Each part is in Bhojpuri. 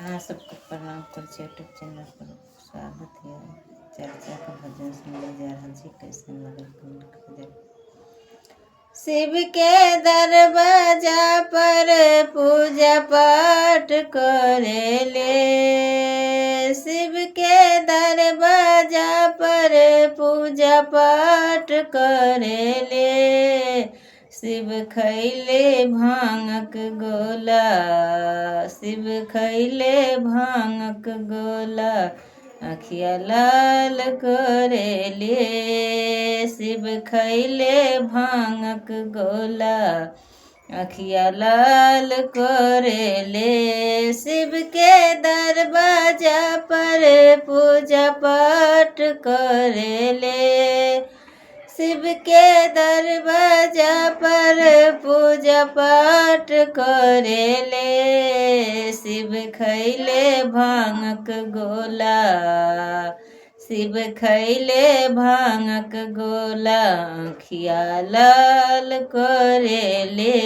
हाँ, सबको प्रणाम कर यूट्यूब चैनल पर स्वागत है। चर्चा का भजन सुनने जा रहा जी, कैसे लगल कमेंट कर दे। शिव के दरवाजा पर पूजा पाठ करेले, शिव के दरवाजा पर पूजा पाठ करेले। शिव खैले भांगक गोला, शिव खैले भांगक गोला, आखिया लाल करेले। शिव खैले भांगक गोला, आखिया लाल करेले। शिव के दरवाजा पर पूजा पाठ करेले, शिव के दरवाजा पर पूजा पाठ करेले। शिव खैले भांगक गोला, शिव खैले भांगक गोला, आखिया लाल करेले।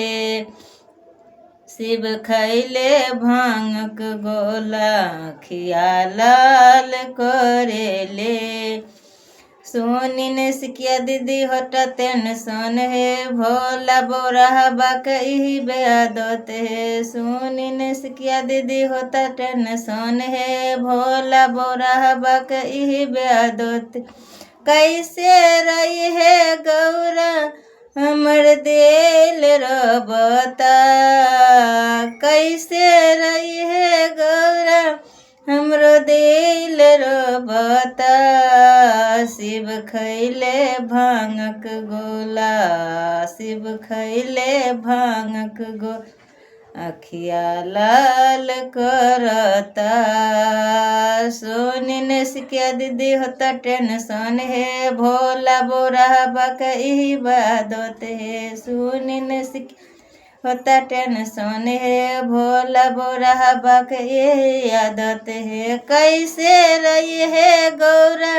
शिव खैले भांगक गोला, आखिया लाल करेले। सोनी ने सिकिया दीदी होता टेंशन है, भोला बोरा बाकई बेआदत है। सोनी ने सिकिया दीदी होता टेंशन है, भोला बोरा बाकई बेआदत। कैसे रही है गौरा हमर दिल रबता, कैसे रही है गौरा हमरो दिल रबता। शिव खैले भांगक गोला, शिव खैले भांगक गो, आखिया लाल करता। सोनी ने सिकिया दीदी होता टेंशन है, भोला बोरा बाकई बादत है। सोनी ने सिकिया होता टेंशन है, भोला बोरा बाकई आदत है। कैसे रही है गौरा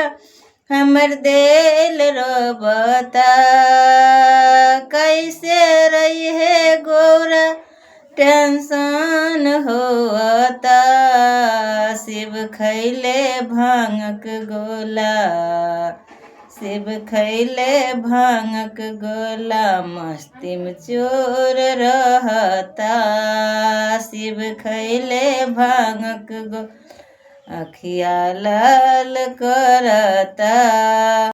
हमर दिल रोबता, कैसे रही है गौरा टेंशन होता। शिव खैले भांगक गोला, शिव खैले भांगक गोला, मस्ती में चोर रहता। शिव खैले भांगक गो, आखिया लाल करता।